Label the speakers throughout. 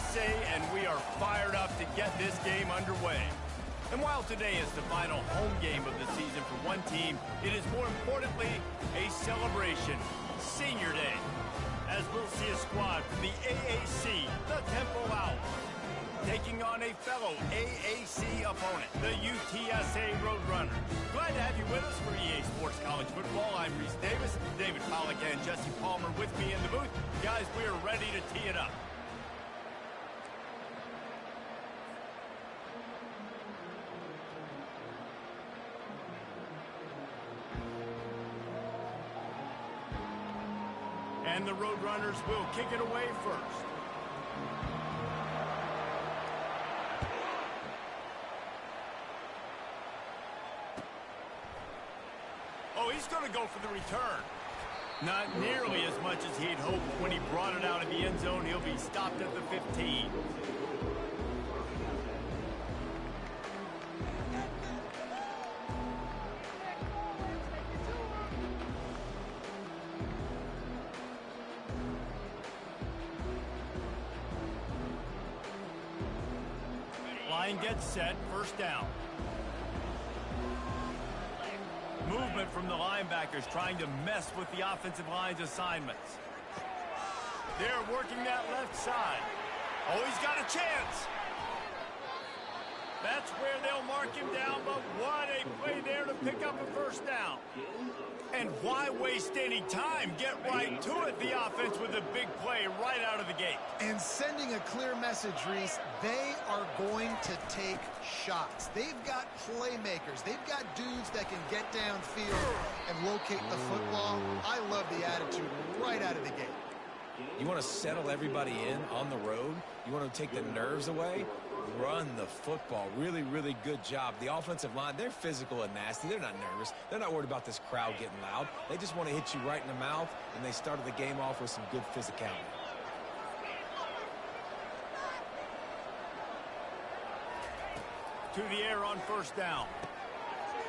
Speaker 1: USA, and we are fired up to get this game underway. And while today is the final home game of the season for one team, it is more importantly a celebration, Senior Day, as we'll see a squad from the AAC, the Temple Owls, taking on a fellow AAC opponent, the UTSA Roadrunners. Glad to have you with us for EA Sports College Football. I'm Reese Davis, David Pollack and Jesse Palmer with me in the booth. Guys, we are ready to tee it up. And the Roadrunners will kick it away first. Oh, he's going to go for the return. Not nearly as much as he'd hoped when he brought it out of the end zone. He'll be stopped at the 15. Line gets set, first down. Movement from the linebackers trying to mess with the offensive line's assignments. They're working that left side. Oh, he's got a chance. That's where they'll mark him down, but what a play there to pick up a first down. And why waste any time? Get right to it, the offense, with a big play right out of the gate.
Speaker 2: And sending a clear message, Reese, they are going to take shots. They've got playmakers. They've got dudes that can get downfield and locate the football. I love the attitude right out of the gate.
Speaker 3: You want to settle everybody in on the road? You want to take the nerves away? Run the football. Really, really good job. The offensive line, they're physical and nasty. They're not nervous. They're not worried about this crowd getting loud. They just want to hit you right in the mouth, and they started the game off with some good physicality.
Speaker 1: To the air on first down.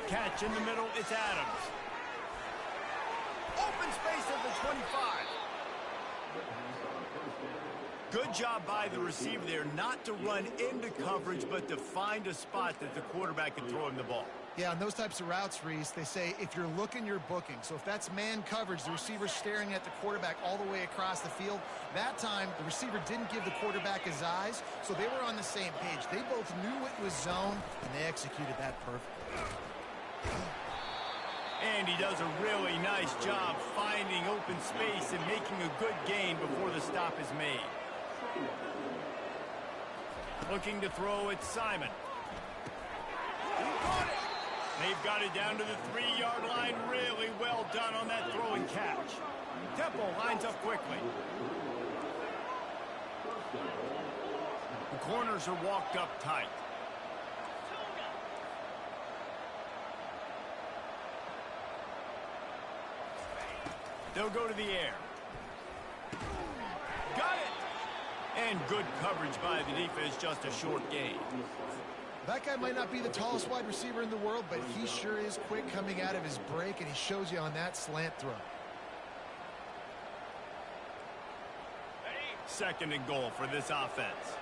Speaker 1: Catch in the middle, it's Adams. Open space at the 25. Good job by the receiver there, not to run into coverage, but to find a spot that the quarterback can throw him the ball.
Speaker 2: Yeah, on those types of routes, Reese, they say if you're looking, you're booking. So if that's man coverage, the receiver's staring at the quarterback all the way across the field. That time, the receiver didn't give the quarterback his eyes, so they were on the same page. They both knew it was zone, and they executed that perfectly.
Speaker 1: And he does a really nice job finding open space and making a good gain before the stop is made. Looking to throw it, Simon. They've got it down to the 3-yard line. Really well done on that throw and catch. Temple lines up quickly. The corners are walked up tight. They'll go to the air. Got it! And good coverage by the defense, just a short gain.
Speaker 2: That guy might not be the tallest wide receiver in the world, but he sure is quick coming out of his break, and he shows you on that slant throw.
Speaker 1: Second and goal for this offense.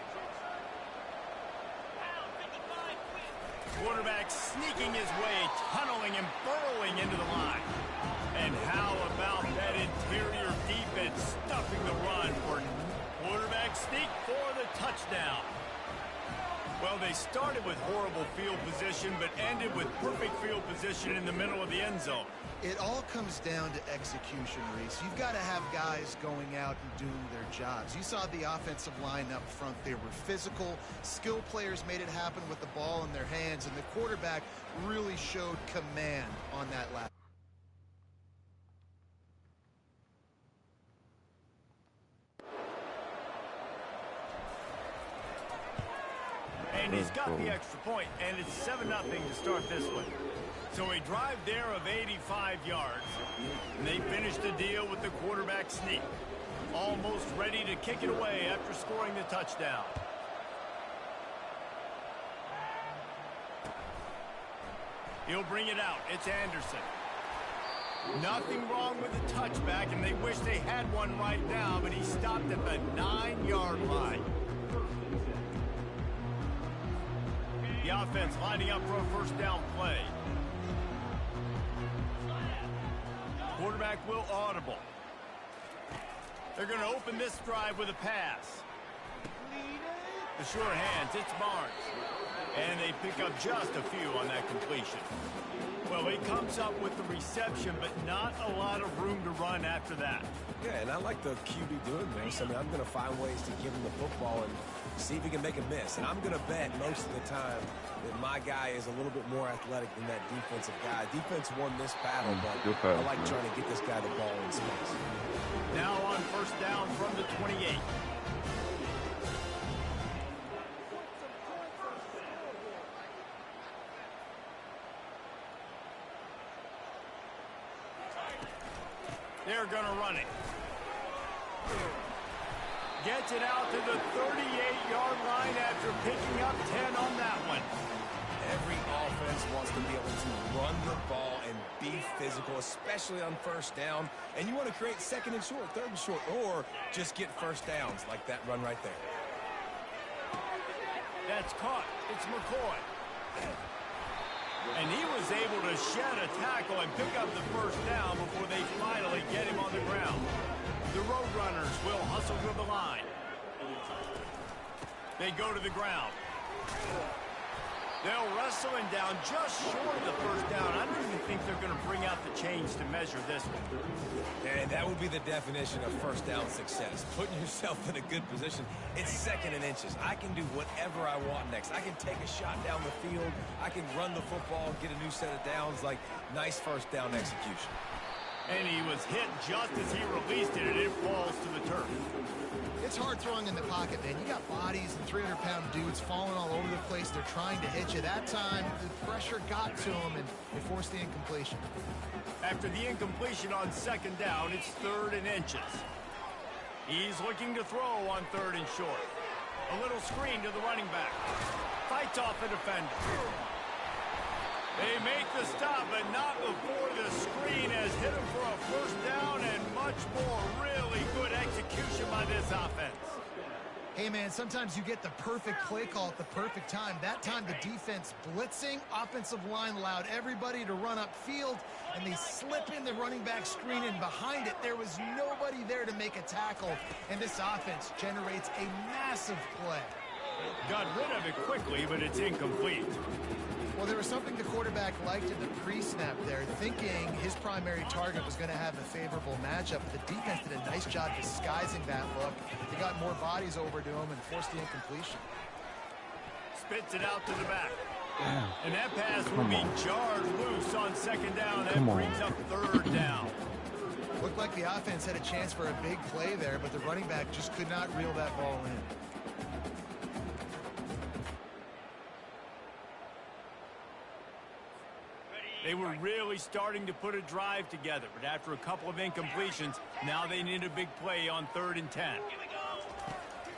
Speaker 1: Quarterback sneaking his way, tunneling and burrowing into the line. And how about that interior defense stuffing the run for quarterback sneak for the touchdown. Well, they started with horrible field position, but ended with perfect field position in the middle of the end zone.
Speaker 2: It all comes down to execution, Reese. You've got to have guys going out and doing their jobs. You saw the offensive line up front. They were physical. Skill players made it happen with the ball in their hands, and the quarterback really showed command on that last.
Speaker 1: And he's got the extra point, and it's 7-0 to start this one. So a drive there of 85 yards, and they finish the deal with the quarterback sneak. Almost ready to kick it away after scoring the touchdown. He'll bring it out. It's Anderson. Nothing wrong with the touchback, and they wish they had one right now, but he stopped at the 9-yard line. The offense lining up for a first down play. Quarterback will audible. They're going to open this drive with a pass. The short hands, it's Barnes. And they pick up just a few on that completion. Well, he comes up with the reception, but not a lot of room to run after that.
Speaker 3: Yeah, and I like the QB doing this. I mean, I'm going to find ways to give him the football and see if he can make a miss. And I'm going to bet most of the time that my guy is a little bit more athletic than that defensive guy. Defense won this battle, but I like trying to get this guy the ball in space.
Speaker 1: Now on first down from the 28. They're going to run it. Gets it out to the 38-yard line after picking up 10 on that one.
Speaker 3: Every offense wants to be able to run the ball and be physical, especially on first down. And you want to create second and short, third and short, or just get first downs like that run right there.
Speaker 1: That's caught. It's McCoy. And he was able to shed a tackle and pick up the first down before they finally get him on the ground. The Roadrunners will hustle to the line. They go to the ground. They'll wrestle him down just short of the first down. I don't even think they're going to bring out the chains to measure this one.
Speaker 3: And that would be the definition of first down success. Putting yourself in a good position. It's second and inches. I can do whatever I want next. I can take a shot down the field. I can run the football, get a new set of downs. Like, nice first down execution.
Speaker 1: And he was hit just as he released it, and it falls to the turf.
Speaker 2: It's hard throwing in the pocket, man. You got bodies and 300-pound dudes falling all over the place. They're trying to hit you. That time, the pressure got to him, and they forced the incompletion.
Speaker 1: After the incompletion on second down, it's 3rd and inches. He's looking to throw on 3rd and short. A little screen to the running back. Fights off a defender. They make the stop, but not before the screen has hit him for a first down and much more. Really good execution by this offense.
Speaker 2: Hey, man, sometimes you get the perfect play call at the perfect time. That time, the defense blitzing, offensive line allowed everybody to run upfield, and they slip in the running back screen, and behind it, there was nobody there to make a tackle, and this offense generates a massive play.
Speaker 1: Got rid of it quickly, but it's incomplete.
Speaker 2: Well, there was something the quarterback liked in the pre-snap there, thinking his primary target was going to have a favorable matchup. But the defense did a nice job disguising that look. They got more bodies over to him and forced the incompletion.
Speaker 1: Spits it out to the back. And that pass will be jarred loose on second down. That brings up 3rd down.
Speaker 2: Looked like the offense had a chance for a big play there, but the running back just could not reel that ball in.
Speaker 1: They were really starting to put a drive together, but after a couple of incompletions, now they need a big play on 3rd and 10.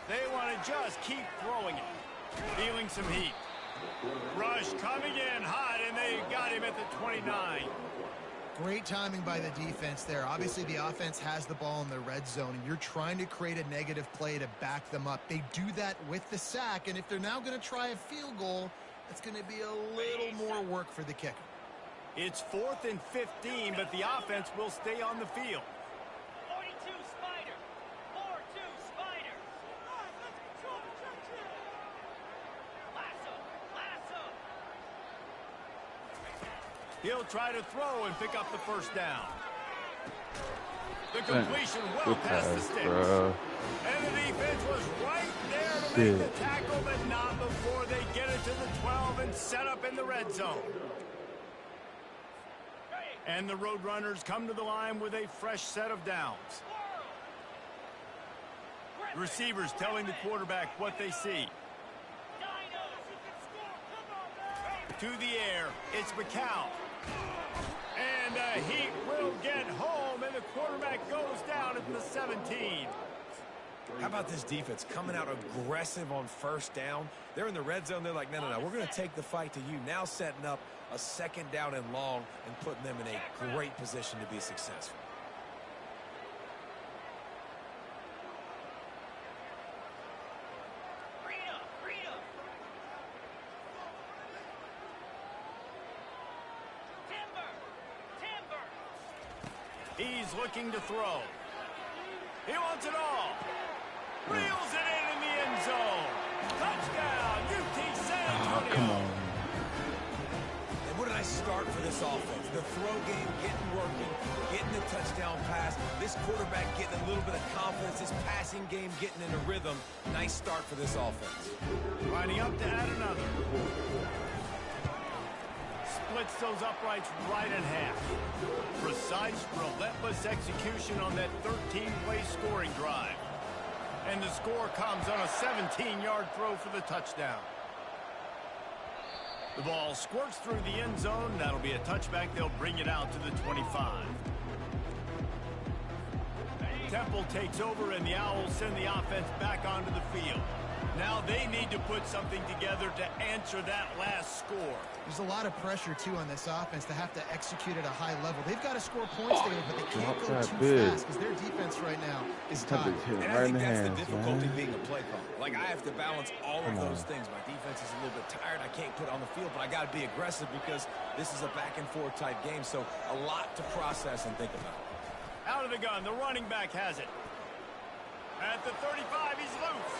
Speaker 1: They want to just keep throwing it, feeling some heat. Rush coming in hot, and they got him at the 29.
Speaker 2: Great timing by the defense there. Obviously, the offense has the ball in the red zone, and you're trying to create a negative play to back them up. They do that with the sack, and if they're now going to try a field goal, it's going to be a little more work for the kicker.
Speaker 1: It's 4th and 15, but the offense will stay on the field.
Speaker 4: 42 Spider. 4-2 Spider. Lasso.
Speaker 1: He'll try to throw and pick up the first down. The completion well past the sticks. And the defense was right there to make the tackle, but not before they get it to the 12 and set up in the red zone. And the Roadrunners come to the line with a fresh set of downs. The receivers telling the quarterback what they see. To the air, it's McCown. And the Heat will get home, and the quarterback goes down at the 17.
Speaker 3: How about this defense coming out aggressive on first down? They're in the red zone. They're like, no, we're going to take the fight to you. Now setting up a second down and long and putting them in a great position to be successful.
Speaker 1: He's looking to throw. He wants it all. Reels it in the end zone. Touchdown, UT San Antonio.
Speaker 5: Come on.
Speaker 3: And what a nice start for this offense. The throw game getting working, getting the touchdown pass. This quarterback getting a little bit of confidence. This passing game getting in a rhythm. Nice start for this offense.
Speaker 1: Lining up to add another. Splits those uprights right in half. Precise, relentless execution on that 13-play scoring drive. And the score comes on a 17-yard throw for the touchdown. The ball squirts through the end zone. That'll be a touchback. They'll bring it out to the 25. Temple takes over, and the Owls send the offense back onto the field. Now they need to put something together to answer that last score.
Speaker 2: There's a lot of pressure, too, on this offense to have to execute at a high level. They've got to score points together, but they can't go too fast because their defense right now is tied.
Speaker 3: And I think that's the difficulty being a play caller. Like, I have to balance all of those things. My defense is a little bit tired. I can't put on the field, but I got to be aggressive because this is a back-and-forth type game, so a lot to process and think about.
Speaker 1: Out of the gun, the running back has it. At the 35, he's loose.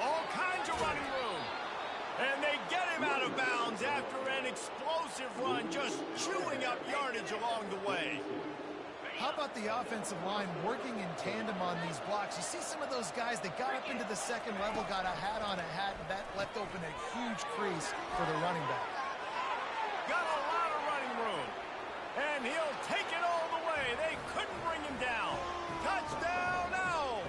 Speaker 1: All kinds of running room. And they get him out of bounds after an explosive run, just chewing up yardage along the way.
Speaker 2: How about the offensive line working in tandem on these blocks? You see some of those guys that got up into the second level, got a hat on a hat, and that left open a huge crease for the running back.
Speaker 1: Got a lot of running room. And he'll take it all the way. They couldn't bring him down. Touchdown, Owls.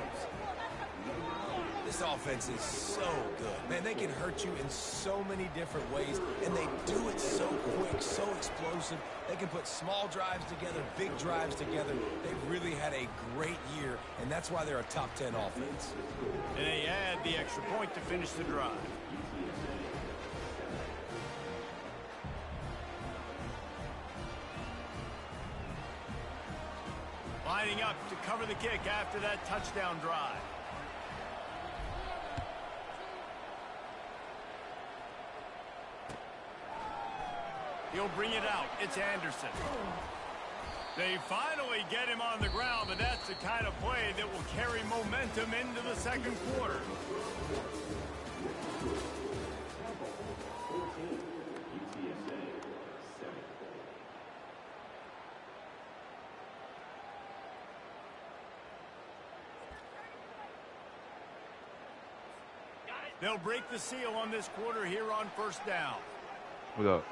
Speaker 3: This offense is so good. Man, they can hurt you in so many different ways, and they do it so quick, so explosive. They can put small drives together, big drives together. They've really had a great year, and that's why they're a top 10 offense.
Speaker 1: And they add the extra point to finish the drive. Lining up to cover the kick after that touchdown drive. He'll bring it out. It's Anderson. They finally get him on the ground, but that's the kind of play that will carry momentum into the second quarter. They'll break the seal on this quarter here on first down.
Speaker 5: What up?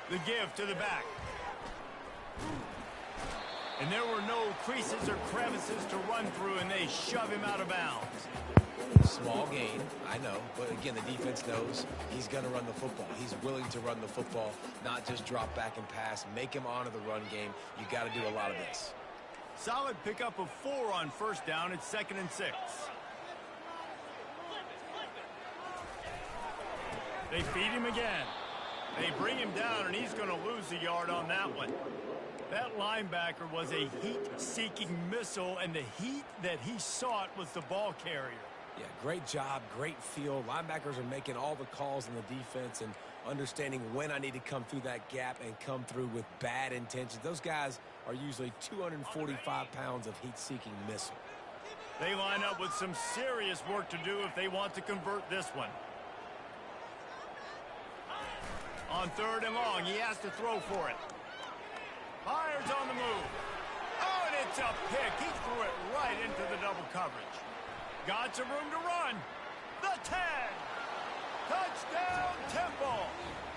Speaker 1: The give to the back. And there were no creases or crevices to run through, and they shove him out of bounds.
Speaker 3: Small gain, I know, but again, the defense knows he's going to run the football. He's willing to run the football, not just drop back and pass, make him honor the run game. You got to do a lot of this.
Speaker 1: Solid pickup of 4 on first down. It's 2nd and 6. They feed him again. They bring him down, and he's going to lose a yard on that one. That linebacker was a heat-seeking missile, and the heat that he sought was the ball carrier.
Speaker 3: Yeah, great job, great feel. Linebackers are making all the calls in the defense and understanding when I need to come through that gap and come through with bad intentions. Those guys are usually 245 pounds of heat-seeking missile.
Speaker 1: They line up with some serious work to do if they want to convert this one. On 3rd and long, he has to throw for it. Fires on the move. Oh, and it's a pick. He threw it right into the double coverage. Got some room to run. The 10. Touchdown, Temple.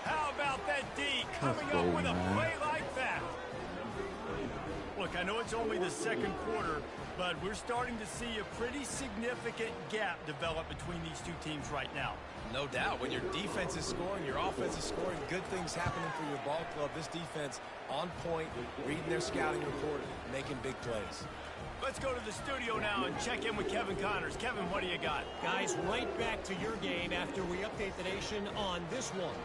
Speaker 1: How about that D coming up with a play like that? Look, I know it's only the second quarter, but we're starting to see a pretty significant gap develop between these two teams right now.
Speaker 3: No doubt. When your defense is scoring, your offense is scoring, good things happening for your ball club. This defense on point, reading their scouting report, making big plays.
Speaker 1: Let's go to the studio now and check in with Kevin Connors. Kevin, what do you got?
Speaker 6: Guys, right back to your game after we update the nation on this one.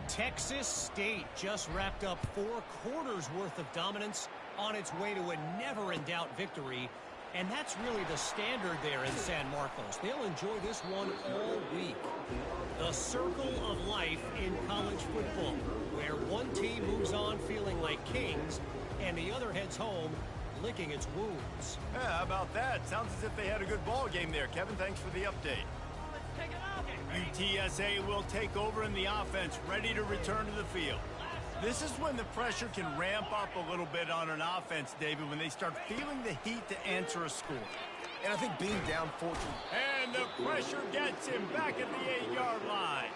Speaker 6: Texas State just wrapped up 4 quarters worth of dominance on its way to a never-in-doubt victory. And that's really the standard there in San Marcos. They'll enjoy this one all week. The circle of life in college football, where one team moves on feeling like kings and the other heads home licking its wounds.
Speaker 1: Yeah, how about that? Sounds as if they had a good ball game there. Kevin, thanks for the update. UTSA will take over in the offense, ready to return to the field. This is when the pressure can ramp up a little bit on an offense, David, when they start feeling the heat to answer a score.
Speaker 3: And I think being down 14.
Speaker 1: And the pressure gets him back at the 8-yard line.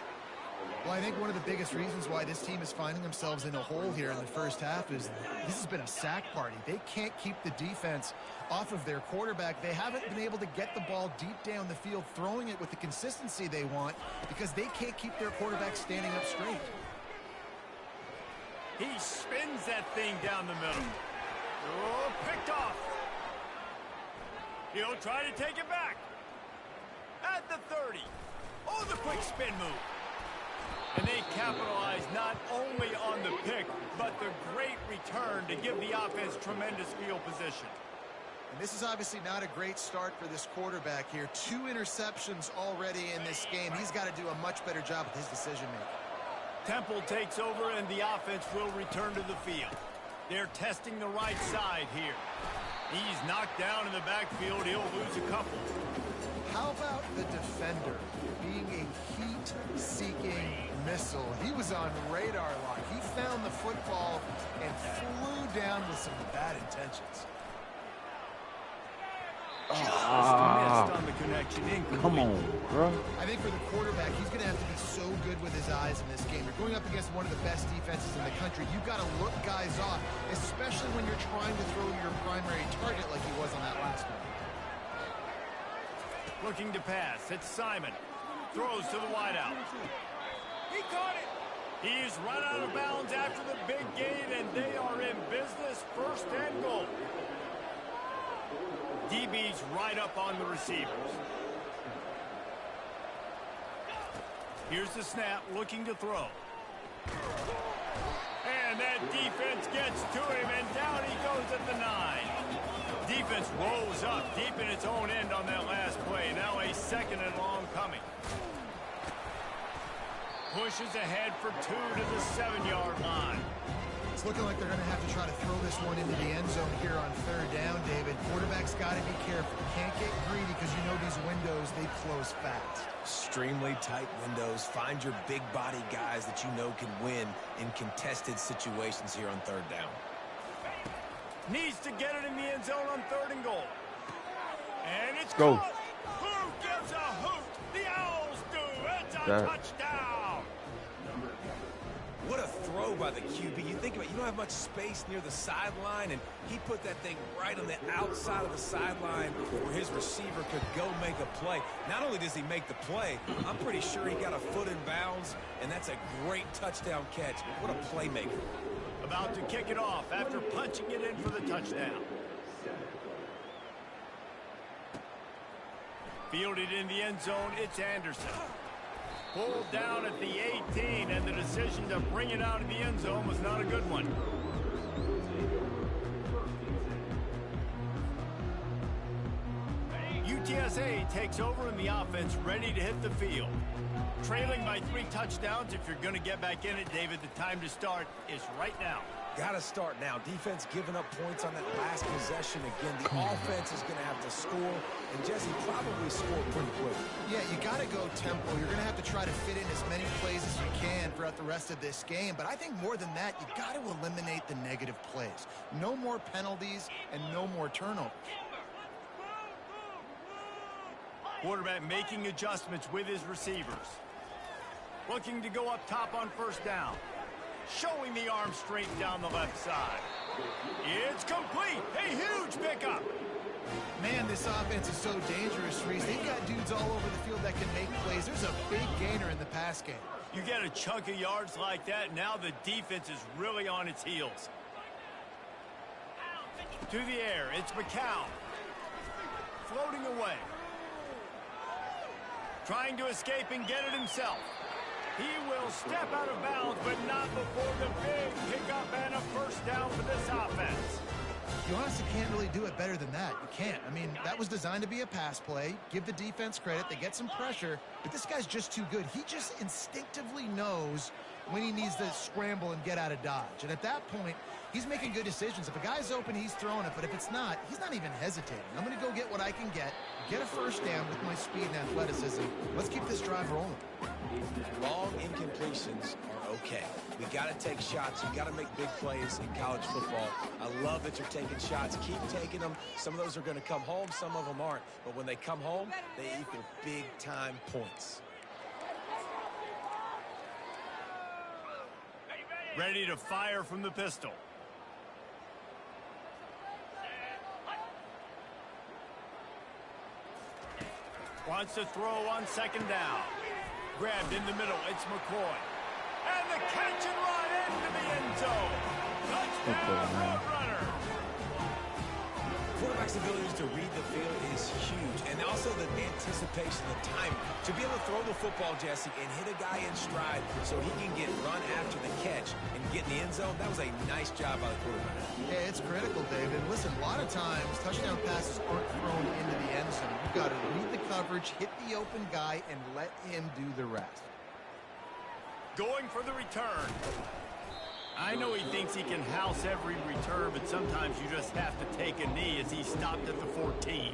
Speaker 2: Well, I think one of the biggest reasons why this team is finding themselves in a hole here in the first half is this has been a sack party. They can't keep the defense off of their quarterback. They haven't been able to get the ball deep down the field, throwing it with the consistency they want because they can't keep their quarterback standing up straight.
Speaker 1: He spins that thing down the middle. Oh, picked off. He'll try to take it back. At the 30. Oh, the quick spin move. And they capitalize not only on the pick, but the great return to give the offense tremendous field position.
Speaker 2: And this is obviously not a great start for this quarterback here. 2 interceptions already in this game. He's got to do a much better job with his decision-making.
Speaker 1: Temple takes over and the offense will return to the field. They're testing the right side here. He's knocked down in the backfield. He'll lose a couple.
Speaker 2: How about the defender being a heat-seeking missile? He was on radar lock. He found the football and flew down with some bad intentions.
Speaker 1: Just missed on the connection.
Speaker 5: Come on, bro.
Speaker 2: I think for the quarterback, he's going to have to be so good with his eyes in this game. You're going up against one of the best defenses in the country. You've got to look guys off, especially when you're trying to throw your primary target like he was on that last one.
Speaker 1: Looking to pass. It's Simon. Throws to the wideout. He caught it. He's run out of bounds after the big gain, and they are in business. First and goal. DB's right up on the receivers. Here's the snap, looking to throw. And that defense gets to him, and down he goes at the 9. Defense rolls up deep in its own end on that last play. Now a second and long coming. Pushes ahead for 2 to the 7-yard line.
Speaker 2: It's looking like they're going to have to try to throw this one into the end zone here on 3rd down, David. Quarterback's got to be careful. Can't get greedy because you know these windows, they close fast.
Speaker 3: Extremely tight windows. Find your big body guys that you know can win in contested situations here on 3rd down.
Speaker 1: Needs to get it in the end zone on 3rd and goal. And it's
Speaker 5: Go.
Speaker 1: caught. Who gives a hoot? The Owls do. It's a touchdown.
Speaker 3: What a throw by the QB. You think about it, you don't have much space near the sideline, and he put that thing right on the outside of the sideline where his receiver could go make a play. Not only does he make the play, I'm pretty sure he got a foot in bounds, and that's a great touchdown catch. What a playmaker.
Speaker 1: About to kick it off after punching it in for the touchdown. Fielded in the end zone, it's Anderson. Pulled down at the 18, and the decision to bring it out of the end zone was not a good one. UTSA takes over in the offense, ready to hit the field. Trailing by 3 touchdowns. If you're going to get back in it, David, the time to start is right now.
Speaker 3: Got to start now. Defense giving up points on that last possession again. The offense is going to have to score, and Jesse probably scored pretty quick.
Speaker 2: Yeah, you got to go tempo. You're going to have to try to fit in as many plays as you can throughout the rest of this game. But I think more than that, you got to eliminate the negative plays. No more penalties and no more turnovers.
Speaker 1: Quarterback making adjustments with his receivers. Looking to go up top on 1st down. Showing the arm straight down the left side. It's complete. A huge pickup.
Speaker 2: Man, this offense is so dangerous, Reese. They've got dudes all over the field that can make plays. There's a big gainer in the pass game.
Speaker 1: You get a chunk of yards like that, now the defense is really on its heels. To the air, it's McCown. Floating away. Trying to escape and get it himself. He will step out of bounds, but not before the big pickup and a 1st down for this offense.
Speaker 2: You honestly can't really do it better than that. You can't. I mean, that was designed to be a pass play. Give the defense credit. They get some pressure, but this guy's just too good. He just instinctively knows when he needs to scramble and get out of dodge. And at that point, he's making good decisions. If a guy's open, he's throwing it. But if it's not, he's not even hesitating. I'm going to go get what I can get a first down with my speed and athleticism. Let's keep this drive rolling.
Speaker 3: Long incompletions are okay. We got to take shots. You got to make big plays in college football. I love that you're taking shots. Keep taking them. Some of those are going to come home. Some of them aren't. But when they come home, they equal big-time points.
Speaker 1: Ready to fire from the pistol. Wants to throw on second down. Grabbed in the middle. It's McCoy. And the catch and run into the end zone. Touchdown, Roadrunner.
Speaker 3: Quarterback's ability to read the field is huge, and also the anticipation, the timing. To be able to throw the football, Jesse, and hit a guy in stride so he can get run after the catch and get in the end zone, that was a nice job by the quarterback.
Speaker 2: Yeah, it's critical, David. Listen, a lot of times, touchdown passes aren't thrown into the end zone. You've got to read the coverage, hit the open guy, and let him do the rest.
Speaker 1: Going for the return. I know he thinks he can house every return, but sometimes you just have to take a knee as he stopped at the 14.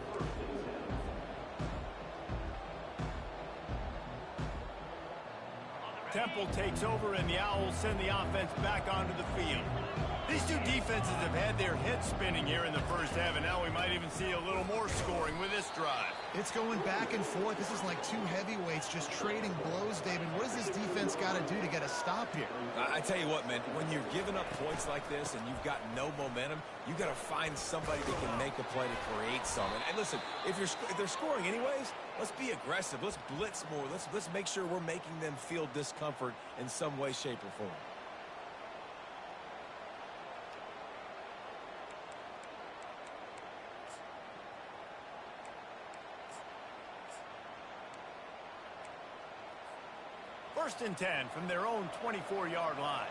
Speaker 1: Temple takes over, and the Owls send the offense back onto the field. These two defenses have had their heads spinning here in the first half, and now we might even see a little more scoring with this drive.
Speaker 2: It's going back and forth. This is like two heavyweights just trading blows, David. What does this defense got to do to get a stop here?
Speaker 3: I tell you what, man, when you're giving up points like this and you've got no momentum, you got to find somebody that can make a play to create something. And listen, if they're scoring anyways, let's be aggressive. Let's blitz more. Let's make sure we're making them feel discomfort in some way, shape, or form.
Speaker 1: First and 10 from their own 24-yard line.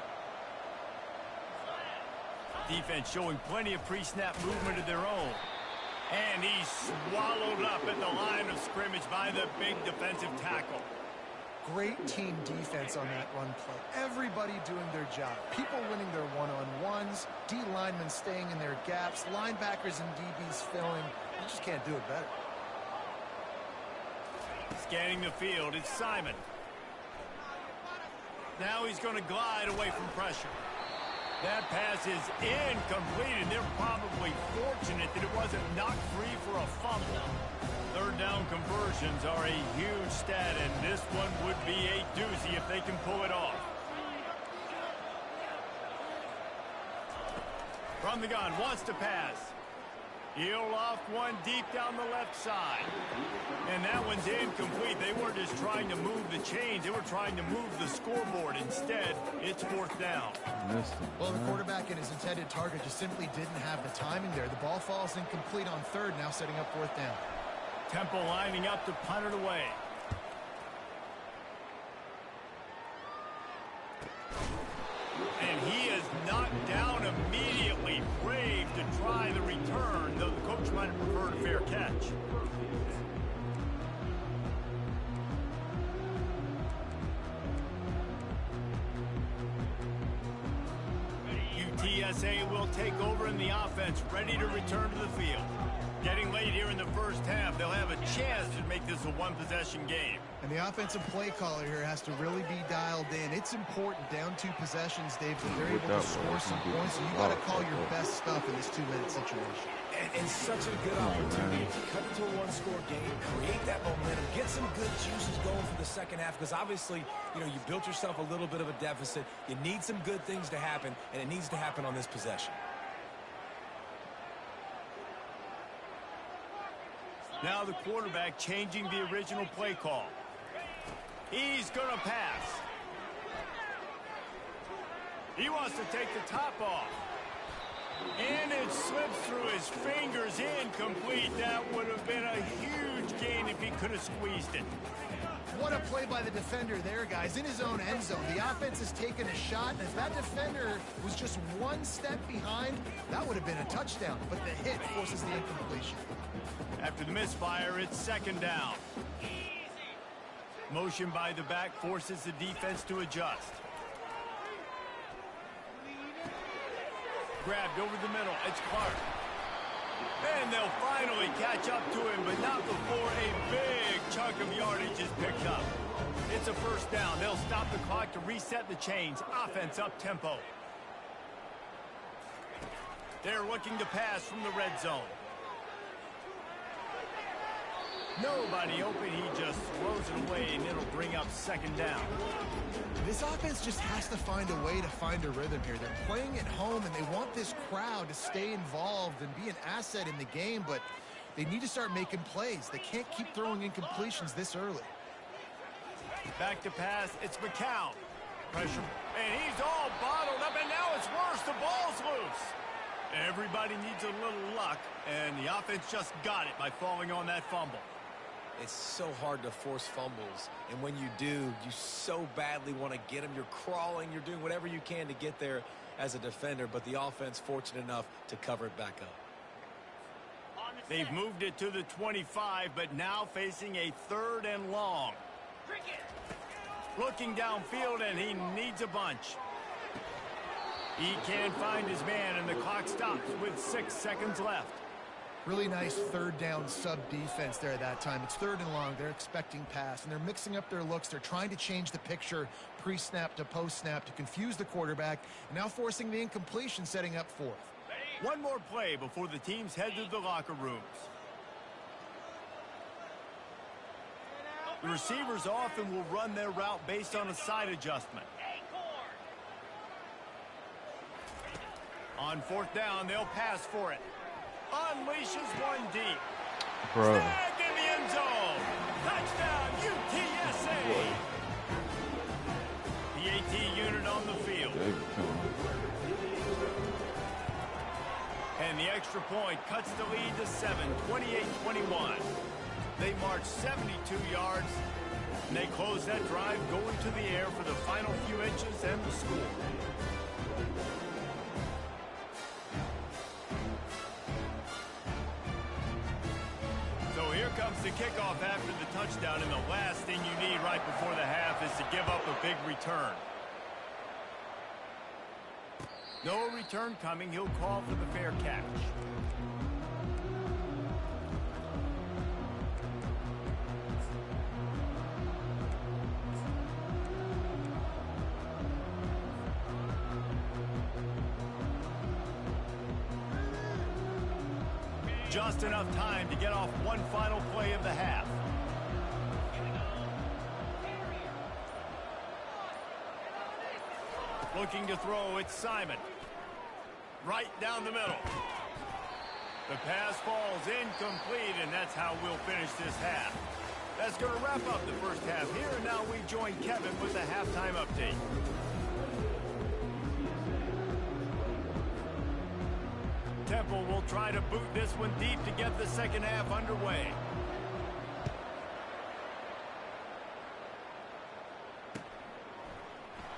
Speaker 1: Defense showing plenty of pre-snap movement of their own. And he's swallowed up at the line of scrimmage by the big defensive tackle.
Speaker 2: Great team defense on that run play. Everybody doing their job. People winning their one-on-ones. D linemen staying in their gaps. Linebackers and DBs filling. You just can't do it better.
Speaker 1: Scanning the field, it's Simon. Now he's going to glide away from pressure. That pass is incomplete, and they're probably fortunate that it wasn't knocked free for a fumble. Third down conversions are a huge stat, and this one would be a doozy if they can pull it off. From the gun, wants to pass. He'll loft one deep down the left side. And that one's incomplete. They weren't just trying to move the chains. They were trying to move the scoreboard. Instead, it's fourth down.
Speaker 2: Well, the quarterback and his intended target just simply didn't have the timing there. The ball falls incomplete on third, now setting up fourth down.
Speaker 1: Temple lining up to punt it away. And he is knocked down immediately. Brave to try the return, though the coach might have preferred a fair catch. UTSA will take over in the offense, ready to return to the field. Getting late here in the first half, they'll have a chance to make this a one-possession game.
Speaker 2: And the offensive play caller here has to really be dialed in. It's important, down 2 possessions, Dave, that they're able to score some points. So you got to call your best stuff in this 2-minute situation.
Speaker 3: And such a good opportunity to cut into a one-score game, create that momentum, get some good juices going for the second half, because obviously, you know, you built yourself a little bit of a deficit. You need some good things to happen, and it needs to happen on this possession.
Speaker 1: Now the quarterback changing the original play call. He's going to pass. He wants to take the top off. And it slips through his fingers, incomplete. That would have been a huge gain if he could have squeezed it.
Speaker 2: What a play by the defender there, guys. In his own end zone, the offense has taken a shot, and if that defender was just one step behind, that would have been a touchdown. But the hit forces the incompletion.
Speaker 1: After the misfire, it's second down. Motion by the back forces the defense to adjust. Grabbed over the middle. It's Clark. And they'll finally catch up to him, but not before a big chunk of yardage is picked up. It's a first down. They'll stop the clock to reset the chains. Offense up tempo. They're looking to pass from the red zone. Nobody open. He just throws it away, and it'll bring up second down.
Speaker 2: This offense just has to find a way to find a rhythm here. They're playing at home, and they want this crowd to stay involved and be an asset in the game, but they need to start making plays. They can't keep throwing incompletions this early.
Speaker 1: Back to pass. It's McCown. Pressure. And he's all bottled up, and now it's worse. The ball's loose. Everybody needs a little luck, and the offense just got it by falling on that fumble.
Speaker 3: It's so hard to force fumbles, and when you do, you so badly want to get them. You're crawling, you're doing whatever you can to get there as a defender, but the offense fortunate enough to cover it back up.
Speaker 1: They've moved it to the 25, but now facing a third and long. Looking downfield, and he needs a bunch. He can't find his man, and the clock stops with 6 seconds left.
Speaker 2: Really nice third down sub defense there at that time. It's third and long. They're expecting pass, and they're mixing up their looks. They're trying to change the picture pre-snap to post-snap to confuse the quarterback, and now forcing the incompletion, setting up fourth.
Speaker 1: One more play before the teams head to the locker rooms. The receivers often will run their route based on a side adjustment. On fourth down, they'll pass for it. Unleashes one deep.
Speaker 5: Bro.
Speaker 1: Snag in the end zone. Touchdown, UTSA. The AT unit on the field. And the extra point cuts the lead to 7, 28-21. They march 72 yards, and they close that drive going to the air for the final few inches and the score. Here comes the kickoff after the touchdown, and the last thing you need right before the half is to give up a big return. No return coming. He'll call for the fair catch. Just enough time to get off one final play of the half. Looking to throw, it's Simon. Right down the middle. The pass falls incomplete, and that's how we'll finish this half. That's going to wrap up the first half here, and now we join Kevin with the halftime update. Temple will try to boot this one deep to get the second half underway.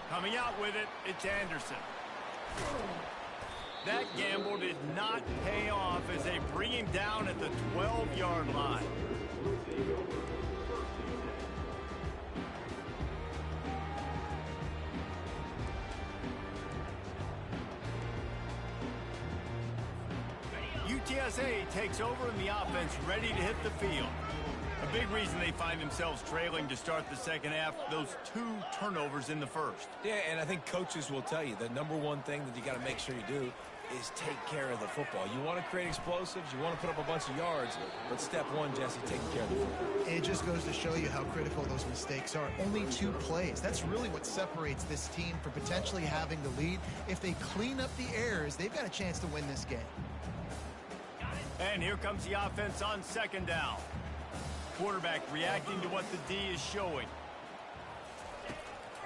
Speaker 1: Coming out with it, it's Anderson. That gamble did not pay off as they bring him down at the 12-yard line. UTSA takes over and the offense ready to hit the field. A big reason they find themselves trailing to start the second half, those 2 turnovers in the first.
Speaker 3: Yeah, and I think coaches will tell you the number one thing that you got to make sure you do is take care of the football. You want to create explosives, you want to put up a bunch of yards, but step one, Jesse, taking care of the football.
Speaker 2: It just goes to show you how critical those mistakes are. Only 2 plays. That's really what separates this team from potentially having the lead. If they clean up the errors, they've got a chance to win this game.
Speaker 1: And here comes the offense on second down. Quarterback reacting to what the D is showing.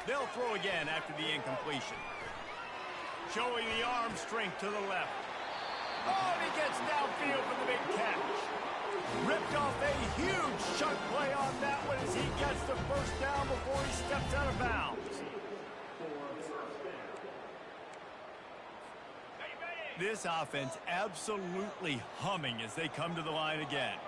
Speaker 1: They'll throw again after the incompletion. Showing the arm strength to the left. Oh, and he gets downfield for the big catch. Ripped off a huge chunk play on that one as he gets the first down before he steps out of bounds. This offense absolutely humming as they come to the line again.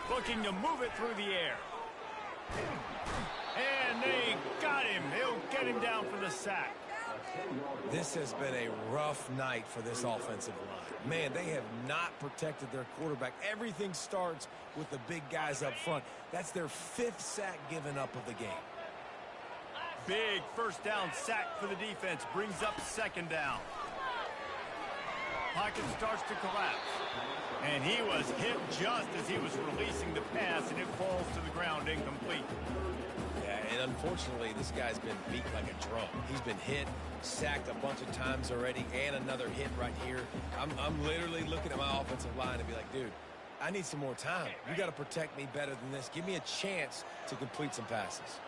Speaker 1: Looking to move it through the air. And they got him. He'll get him down for the sack.
Speaker 3: This has been a rough night for this offensive line. Man, they have not protected their quarterback. Everything starts with the big guys up front. That's their 5th sack given up of the game.
Speaker 1: Big first down sack for the defense. Brings up second down. Pocket starts to collapse. And he was hit just as he was releasing the pass, and it falls to the ground incomplete.
Speaker 3: Yeah, and unfortunately, this guy's been beat like a drum. He's been hit, sacked a bunch of times already, and another hit right here. I'm literally looking at my offensive line and be like, dude, I need some more time. You got to protect me better than this. Give me a chance to complete some passes.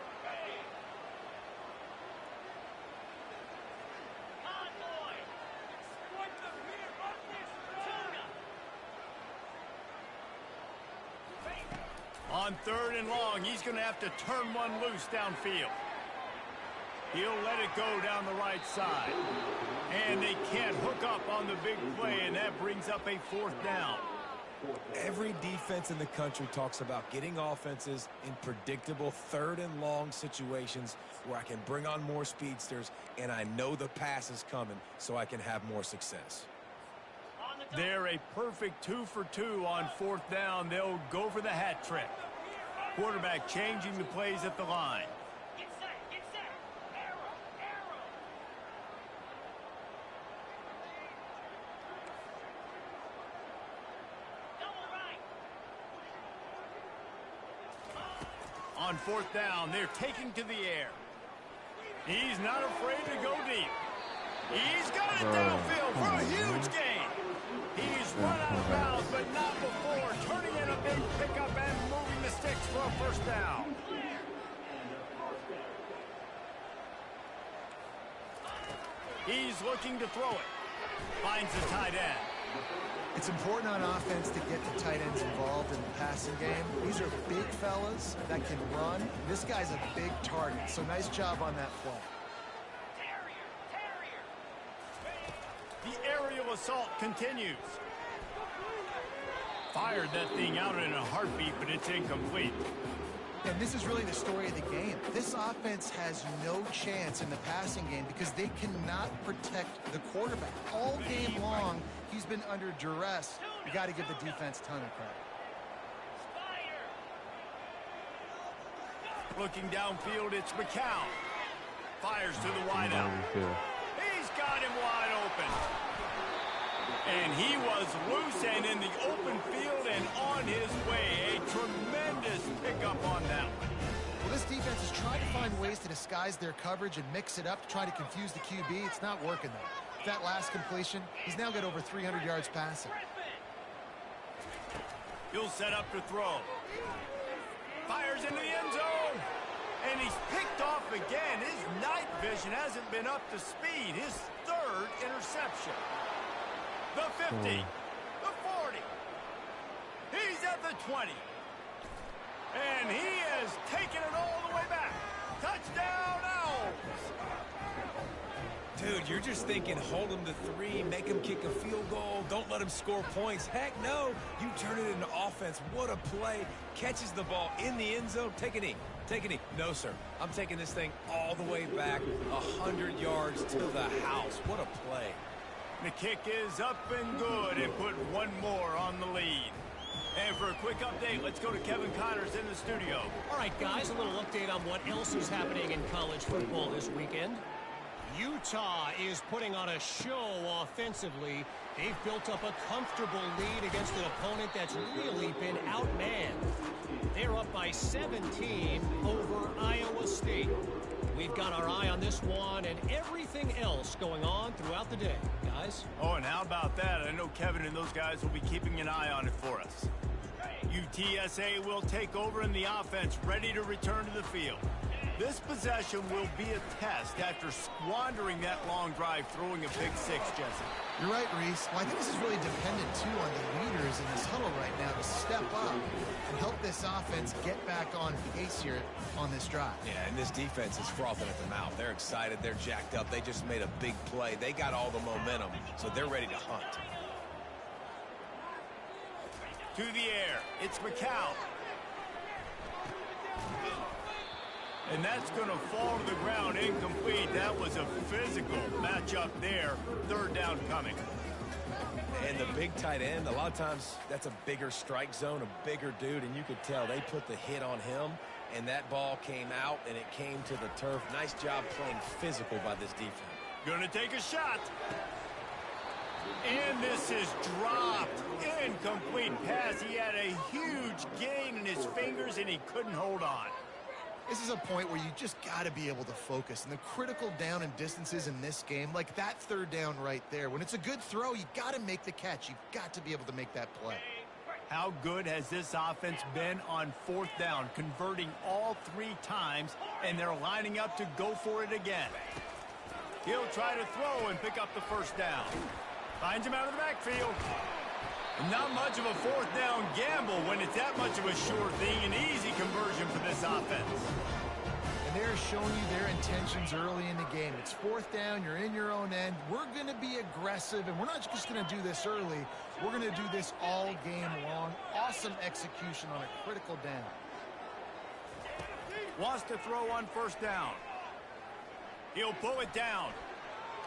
Speaker 1: On 3rd and long, he's going to have to turn one loose downfield. He'll let it go down the right side. And they can't hook up on the big play, and that brings up a 4th down.
Speaker 3: Every defense in the country talks about getting offenses in predictable 3rd and long situations where I can bring on more speedsters, and I know the pass is coming so I can have more success.
Speaker 1: They're a perfect 2 for 2 on 4th down. They'll go for the hat trick. Quarterback changing the plays at the line.
Speaker 4: Get set. Arrow. Double right.
Speaker 1: On 4th down, they're taking to the air. He's not afraid to go deep. He's got it downfield for a huge gain. He's run out of bounds, but not before turning in a big pickup and moving the sticks for a first down. He's looking to throw it. Finds the tight end.
Speaker 2: It's important on offense to get the tight ends involved in the passing game. These are big fellas that can run. This guy's a big target, so nice job on that play.
Speaker 1: The aerial assault continues. Fired that thing out in a heartbeat, but it's incomplete.
Speaker 2: And this is really the story of the game. This offense has no chance in the passing game because they cannot protect the quarterback. All game long, he's been under duress. You got to give the defense a ton of credit.
Speaker 1: Looking downfield, it's McCown. Fires to the wideout. He's got him wide open. And he was loose and in the open field and on his way. A tremendous pickup on that one.
Speaker 2: Well, this defense is trying to find ways to disguise their coverage and mix it up to try to confuse the QB. It's not working, though. That last completion, he's now got over 300 yards passing.
Speaker 1: He'll set up to throw. Fires into the end zone. And he's picked off again. His night vision hasn't been up to speed. His 3rd interception. The 50. The 40. He's at the 20. And he has taken it all the way back. Touchdown, Owls.
Speaker 3: Dude, you're just thinking hold him to 3, make him kick a field goal, don't let him score points. Heck no, you turn it into offense. What a play. Catches the ball in the end zone. Take a knee. Take a knee. No, sir. I'm taking this thing all the way back 100 yards to the house. What a play.
Speaker 1: The kick is up and good and put one more on the lead. And for a quick update, let's go to Kevin Connors in the studio.
Speaker 6: All right, guys, a little update on what else is happening in college football this weekend. Utah is putting on a show offensively. They've built up a comfortable lead against an opponent that's really been outmanned. They're up by 17 over Iowa State. We've got our eye on this one and everything else going on throughout the day, guys.
Speaker 1: Oh, and how about that? I know Kevin and those guys will be keeping an eye on it for us. UTSA will take over in the offense, ready to return to the field. This possession will be a test after squandering that long drive throwing a pick six, Jesse.
Speaker 2: You're right, Reese. Well, I think this is really dependent, too, on the leaders in this huddle right now to step up and help this offense get back on pace here on this drive.
Speaker 3: Yeah, and this defense is frothing at the mouth. They're excited. They're jacked up. They just made a big play. They got all the momentum, so they're ready to hunt.
Speaker 1: To the air. It's McCown. And that's going to fall to the ground incomplete. That was a physical matchup there. Third down coming.
Speaker 3: And the big tight end, a lot of times that's a bigger strike zone, a bigger dude, and you could tell they put the hit on him, and that ball came out, and it came to the turf. Nice job playing physical by this defense.
Speaker 1: Going to take a shot. And this is dropped. Incomplete pass. He had a huge gain in his fingers, and he couldn't hold on.
Speaker 2: This is a point where you just got to be able to focus. And the critical down and distances in this game, like that third down right there, when it's a good throw, you got to make the catch. You've got to be able to make that play.
Speaker 1: How good has this offense been on fourth down, converting all 3 times, and they're lining up to go for it again. He'll try to throw and pick up the first down. Finds him out of the backfield. Not much of a fourth down gamble when it's that much of a sure thing, an easy conversion for this offense.
Speaker 2: And they're showing you their intentions early in the game. It's fourth down, you're in your own end. We're going to be aggressive, and we're not just going to do this early. We're going to do this all game long. Awesome execution on a critical down.
Speaker 1: Wants to throw on first down. He'll pull it down.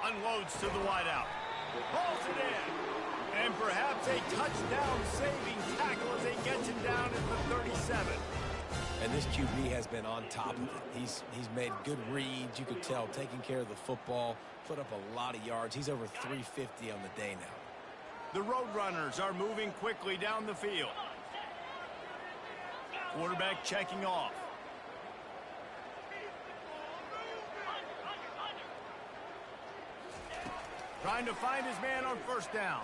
Speaker 1: Unloads to the wideout. Pulls it in. And perhaps a touchdown-saving tackle as he gets him down at the 37.
Speaker 3: And this QB has been on top of it. He's made good reads. You could tell, taking care of the football, put up a lot of yards. He's over 350 on the day now.
Speaker 1: The Roadrunners are moving quickly down the field. Quarterback checking off. Trying to find his man on first down.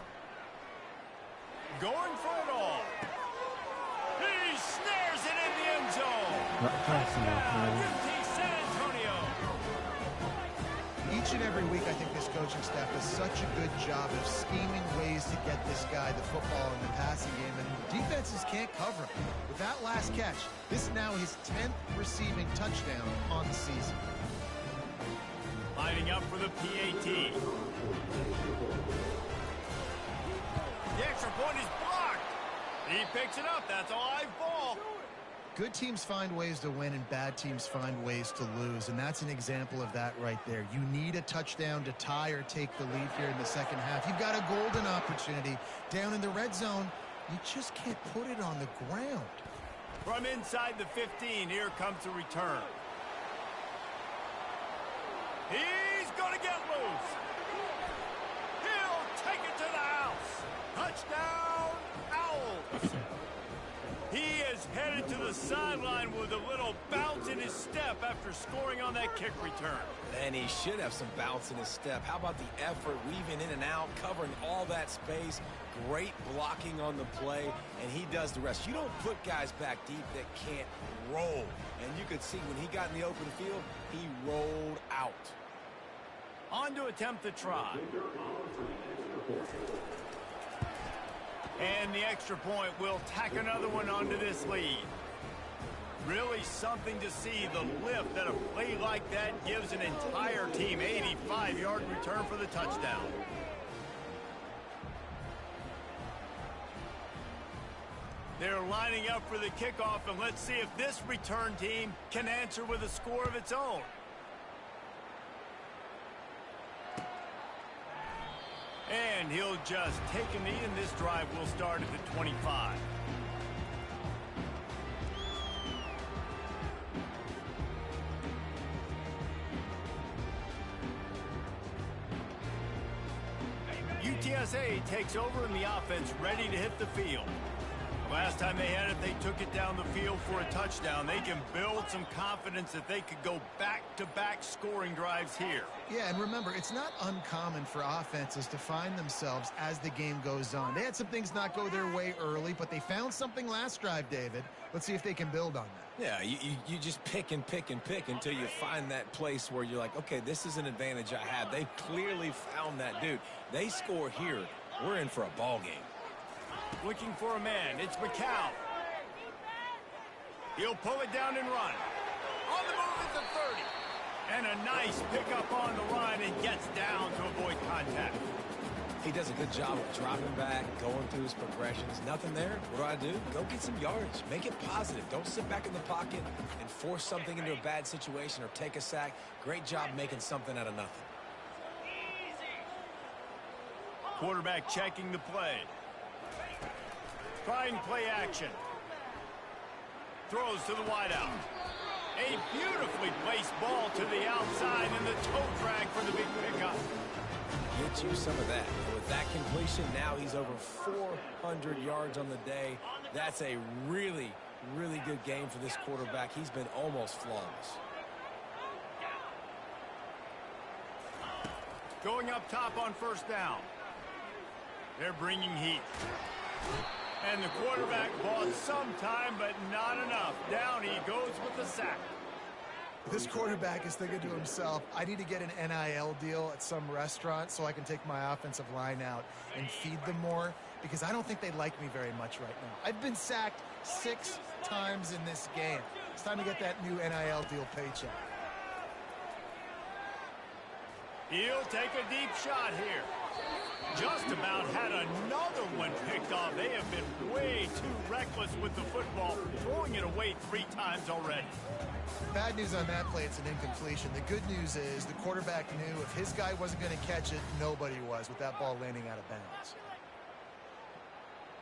Speaker 1: Going for it all. He snares it in the end zone. Touchdown, UT San Antonio.
Speaker 2: Each and every week, I think this coaching staff does such a good job of scheming ways to get this guy the football in the passing game, and defenses can't cover him. With that last catch, this is now his 10th receiving touchdown on the season.
Speaker 1: Lining up for the PAT. The extra point is blocked. He picks it up. That's a live ball.
Speaker 2: Good teams find ways to win, and bad teams find ways to lose, and that's an example of that right there. You need a touchdown to tie or take the lead here in the second half. You've got a golden opportunity down in the red zone. You just can't put it on the ground.
Speaker 1: From inside the 15, here comes the return. He's going to get loose. He'll take it to the house. Touchdown, Owls. He is headed to the sideline with a little bounce in his step after scoring on that kick return.
Speaker 3: And he should have some bounce in his step. How about the effort, weaving in and out, covering all that space, great blocking on the play, and he does the rest. You don't put guys back deep that can't roll. And you could see when he got in the open field, he rolled out.
Speaker 1: On to attempt the try. And the extra point will tack another one onto this lead. Really something to see, the lift that a play like that gives an entire team. 85-yard return for the touchdown. They're lining up for the kickoff, and let's see if this return team can answer with a score of its own. And he'll just take a knee, and this drive will start at the 25. UTSA takes over in the offense, ready to hit the field. Last time they had it, they took it down the field for a touchdown. They can build some confidence that they could go back-to-back scoring drives here.
Speaker 2: Yeah, and remember, it's not uncommon for offenses to find themselves as the game goes on. They had some things not go their way early, but they found something last drive, David. Let's see if they can build on that.
Speaker 3: Yeah, you just pick and pick and pick until you find that place where you're like, okay, this is an advantage I have. They clearly found that, dude. They score here, we're in for a ball game.
Speaker 1: Looking for a man. It's McCown. He'll pull it down and run. On the move at the 30. And a nice pickup on the line and gets down to avoid contact.
Speaker 3: He does a good job of dropping back, going through his progressions. Nothing there. What do? Go get some yards. Make it positive. Don't sit back in the pocket and force something into a bad situation or take a sack. Great job making something out of nothing.
Speaker 1: Quarterback checking the play. Trying play action. Throws to the wideout. A beautifully placed ball to the outside and the toe drag for the big pickup.
Speaker 3: Get you some of that. And with that completion, now he's over 400 yards on the day. That's a really, really good game for this quarterback. He's been almost flawless.
Speaker 1: Going up top on first down. They're bringing heat. And the quarterback bought some time, but not enough. Down he goes with the sack.
Speaker 2: This quarterback is thinking to himself, I need to get an NIL deal at some restaurant so I can take my offensive line out and feed them more, because I don't think they like me very much right now. I've been sacked 6 times in this game. It's time to get that new NIL deal paycheck.
Speaker 1: He'll take a deep shot here. Just about had another one picked off. They have been way too reckless with the football, throwing it away 3 times already.
Speaker 2: Bad news on that play, it's an incompletion. The good news is the quarterback knew if his guy wasn't going to catch it, nobody was with that ball landing out of bounds.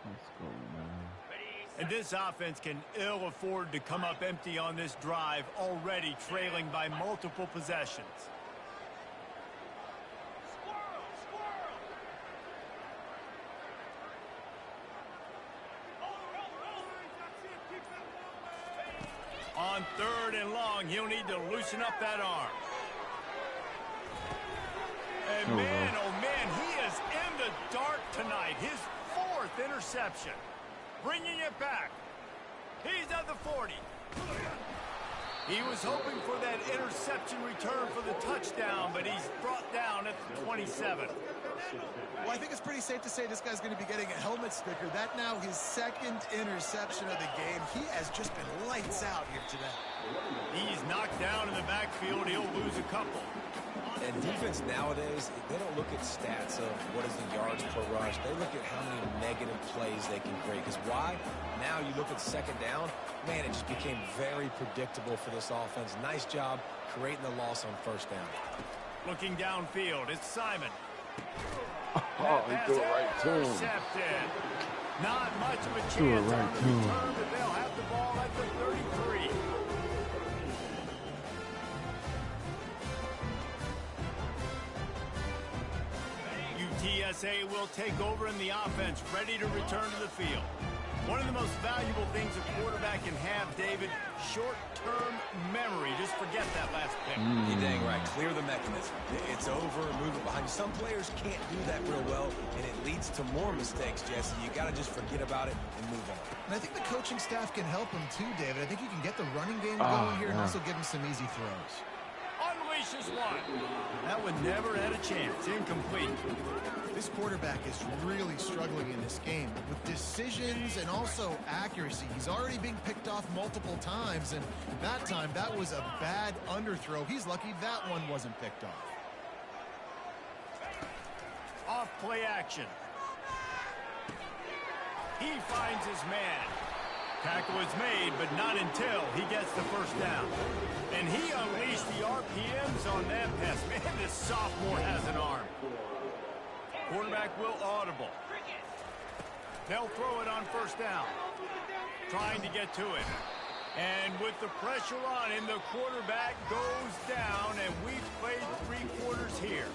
Speaker 5: Let's go, man.
Speaker 1: And this offense can ill afford to come up empty on this drive, already trailing by multiple possessions. On 3rd and long, he'll need to loosen up that arm. And man, oh man, he is in the dark tonight. His 4th interception. Bringing it back. He's at the 40. He was hoping for that interception return for the touchdown, but he's brought down at the 27.
Speaker 2: Well, I think it's pretty safe to say this guy's going to be getting a helmet sticker. That now his 2nd interception of the game. He has just been lights out here today.
Speaker 1: He's knocked down in the backfield. He'll lose a couple.
Speaker 3: And defense nowadays, they don't look at stats of what is the yards per rush. They look at how many negative plays they can create. Because why? Now you look at 2nd down, man, it just became very predictable for this offense. Nice job creating the loss on 1st down.
Speaker 1: Looking downfield, it's Simon.
Speaker 5: Oh, he threw it right to him.
Speaker 1: Intercepted. Not much of a chance
Speaker 5: Threw it right
Speaker 1: on the
Speaker 5: to him.
Speaker 1: return, but they'll have the ball at the 33. UTSA will take over in the offense, ready to return to the field. One of the most valuable things a quarterback can have, David, short-term memory. Just forget that last pick.
Speaker 3: You're dang right. Clear the mechanism. It's over. Move it behind you. Some players can't do that real well, and it leads to more mistakes, Jesse. You got to just forget about it and move on.
Speaker 2: And I think the coaching staff can help him too, David. I think you can get the running game going here and also give him some easy throws.
Speaker 1: Unleashes one. That one never had a chance. Incomplete.
Speaker 2: This quarterback is really struggling in this game with decisions and also accuracy. He's already being picked off multiple times, and that time that was a bad underthrow. He's lucky that one wasn't picked off.
Speaker 1: Off play action. He finds his man. Tackle is made, but not until he gets the 1st down. And he unleashed the RPMs on that pass. Man, this sophomore has an arm. Quarterback will audible. They'll throw it on 1st down. Trying to get to it. And with the pressure on him, the quarterback goes down, and we've played 3 quarters here.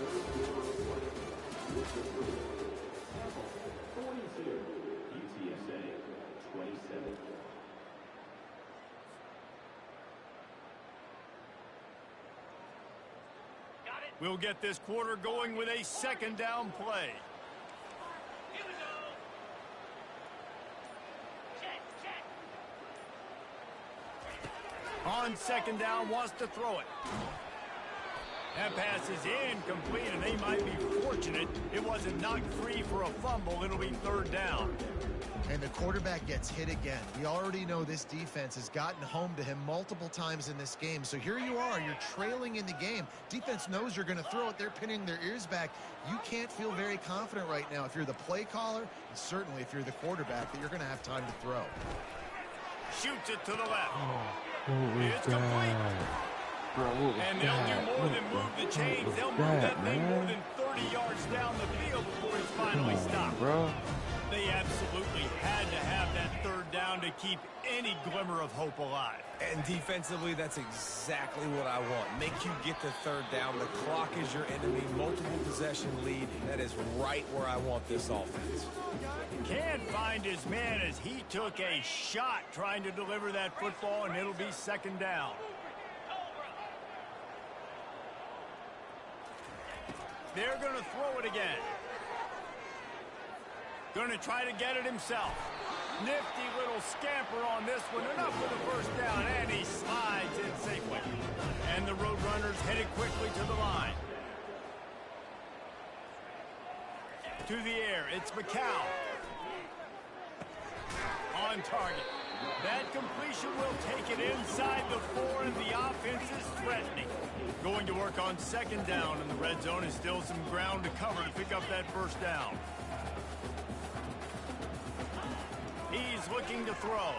Speaker 7: UTSA 20.
Speaker 1: We'll get this quarter going with a second down play.
Speaker 4: Here we go. Check.
Speaker 1: On second down, wants to throw it. That pass is incomplete, and they might be fortunate it wasn't knocked free for a fumble. It'll be third down.
Speaker 2: And the quarterback gets hit again. We already know this defense has gotten home to him multiple times in this game. So here you are, you're trailing in the game. Defense knows you're going to throw it. They're pinning their ears back. You can't feel very confident right now if you're the play caller, and certainly if you're the quarterback, that you're going to have time to throw.
Speaker 1: Shoots it to the left. It's
Speaker 5: that?
Speaker 1: complete.
Speaker 5: Bro, what was
Speaker 1: And they'll
Speaker 5: that?
Speaker 1: do more than move the chains.
Speaker 5: What
Speaker 1: They'll
Speaker 5: was
Speaker 1: move
Speaker 5: that,
Speaker 1: that thing more
Speaker 5: man?
Speaker 1: than 30 yards down the field before it's finally
Speaker 5: Come on,
Speaker 1: stopped.
Speaker 5: bro.
Speaker 1: They absolutely had to have that third down to keep any glimmer of hope alive.
Speaker 3: And defensively, that's exactly what I want. Make you get the third down. The clock is your enemy. Multiple possession lead. That is right where I want this offense.
Speaker 1: Can't find his man as he took a shot trying to deliver that football, and it'll be second down. They're going to throw it again. Going to try to get it himself. Nifty little scamper on this one. Enough for the first down, and he slides in safely. And the Roadrunners headed quickly to the line. To the air, it's McCow. On target. That completion will take it inside the 4, and the offense is threatening. Going to work on second down, and the red zone is still some ground to cover to pick up that first down. He's looking to throw.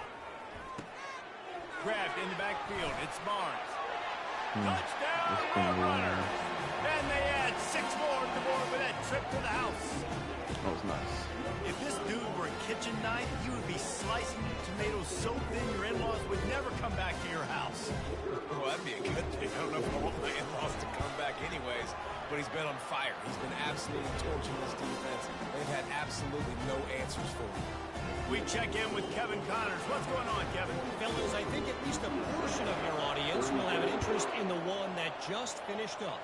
Speaker 1: Grabbed in the backfield. It's Barnes. Touchdown, Roadrunners! And they add 6 more to the board with that trip to the house.
Speaker 5: That was nice.
Speaker 1: If this dude were a kitchen knife, you would be slicing tomatoes so thin your in-laws would never come back to your house.
Speaker 3: Well, that'd be a good thing. I don't know if I want my in-laws to come back anyways, but he's been on fire. He's been absolutely torching this defense. They've had absolutely no answers for him.
Speaker 1: We check in with Kevin Connors. What's going on, Kevin?
Speaker 6: Fellas, I think at least a portion of your audience will have an interest in the one that just finished up.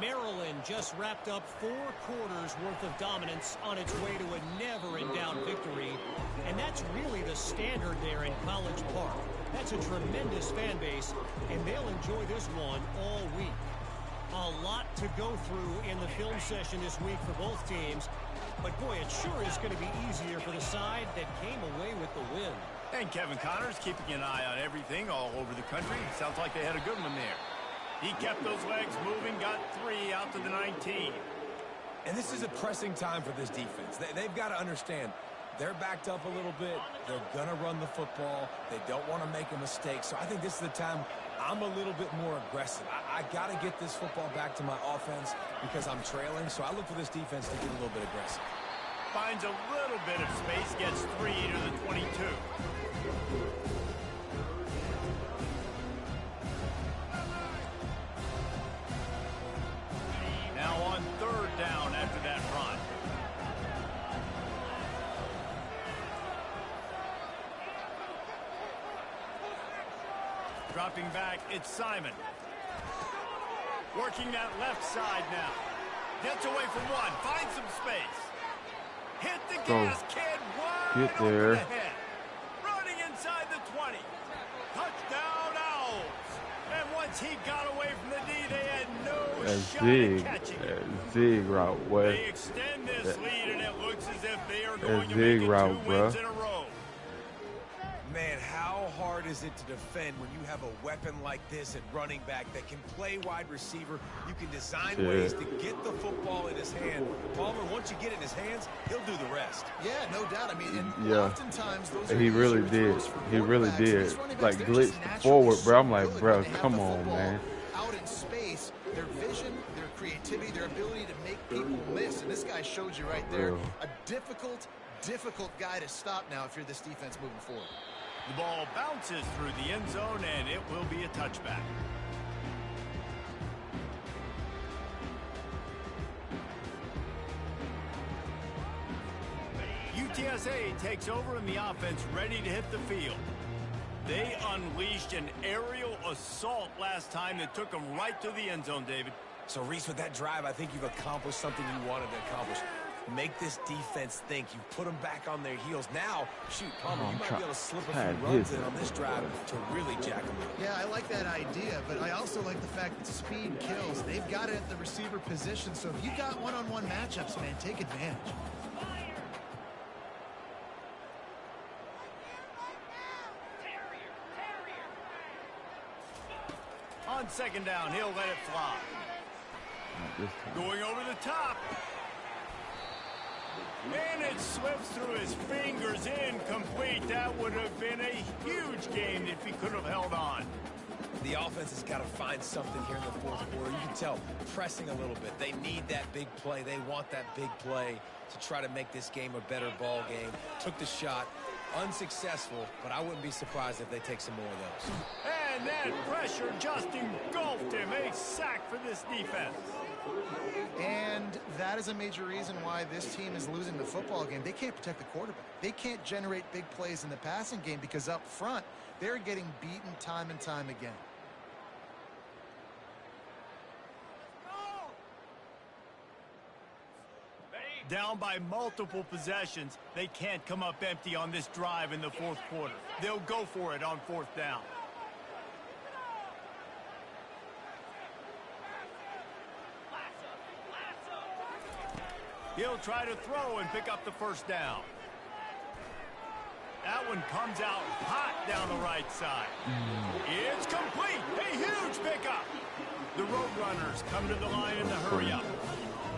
Speaker 6: Maryland just wrapped up 4 quarters worth of dominance on its way to a never-in-doubt victory. And that's really the standard there in College Park. That's a tremendous fan base, and they'll enjoy this one all week. A lot to go through in the film session this week for both teams. But, boy, it sure is going to be easier for the side that came away with the win.
Speaker 1: And Kevin Connors keeping an eye on everything all over the country. Sounds like they had a good one there. He kept those legs moving, got 3 out to the 19.
Speaker 3: And this is a pressing time for this defense. They've got to understand, they're backed up a little bit. They're going to run the football. They don't want to make a mistake. So I think this is the time I'm a little bit more aggressive. I got to get this football back to my offense because I'm trailing. So I look for this defense to get a little bit aggressive.
Speaker 1: Finds a little bit of space, gets 3 to the 22. Now on third down after that run. Dropping back, it's Simon. Working that left side now. Gets away from one, finds some space. Hit the gas, kid, wide
Speaker 5: Get
Speaker 1: open
Speaker 5: there.
Speaker 1: ahead. Running inside the 20. Touchdown Owls. And once he got away from the D, they had no shot at catching him.
Speaker 5: That zig route, what?
Speaker 1: They extend this lead, and it looks as if they are going to
Speaker 5: zig
Speaker 1: make it
Speaker 5: route,
Speaker 1: 2
Speaker 5: bruh.
Speaker 1: wins in a row.
Speaker 3: Man, how hard is it to defend when you have a weapon like this at running back that can play wide receiver? You can design ways to get the football in his hand. Palmer, once you get it in his hands, he'll do the rest.
Speaker 2: Yeah, no doubt. I mean, and
Speaker 5: Yeah.
Speaker 2: oftentimes those are
Speaker 5: He really
Speaker 2: easier
Speaker 5: did.
Speaker 2: throws for
Speaker 5: He really
Speaker 2: quarterbacks.
Speaker 5: did.
Speaker 2: These running
Speaker 5: Like,
Speaker 2: backs, they're just
Speaker 5: blitzed
Speaker 2: naturally
Speaker 5: forward, bro. I'm
Speaker 2: so
Speaker 5: like,
Speaker 2: good
Speaker 5: bro,
Speaker 2: when they have
Speaker 5: come
Speaker 2: the
Speaker 5: on,
Speaker 2: football
Speaker 5: man.
Speaker 2: Out in space, their vision, their creativity, their ability to make people miss. And this guy showed you right there.
Speaker 5: Bro.
Speaker 2: A difficult guy to stop now if you're this defense moving forward.
Speaker 1: The ball bounces through the end zone, and it will be a touchback. UTSA takes over, and the offense ready to hit the field. They unleashed an aerial assault last time that took them right to the end zone, David.
Speaker 3: So, Reese, with that drive, I think you've accomplished something you wanted to accomplish. Make this defense think. You put them back on their heels. Now, shoot, Palmer, you might be able to slip a few runs in on this drive to really jack them up.
Speaker 2: Yeah, I like that idea, but I also like the fact that speed kills. They've got it at the receiver position, so if you got one-on-one matchups, man, take advantage.
Speaker 1: On second down, he'll let it fly. Going over the top. And it slips through his fingers, incomplete. That would have been a huge gain if he could have held on.
Speaker 3: The offense has got to find something here in the fourth quarter. You can tell, pressing a little bit. They need that big play. They want that big play to try to make this game a better ball game. Took the shot. Unsuccessful, but I wouldn't be surprised if they take some more of those.
Speaker 1: And that pressure just engulfed him. A sack for this defense.
Speaker 2: And that is a major reason why this team is losing the football game. They can't protect the quarterback. They can't generate big plays in the passing game because up front, they're getting beaten time and time again.
Speaker 1: Down by multiple possessions, they can't come up empty on this drive in the fourth quarter. They'll go for it on fourth down. He'll try to throw and pick up the first down. That one comes out hot down the right side. It's complete. A huge pickup. The Roadrunners come to the line in the hurry-up.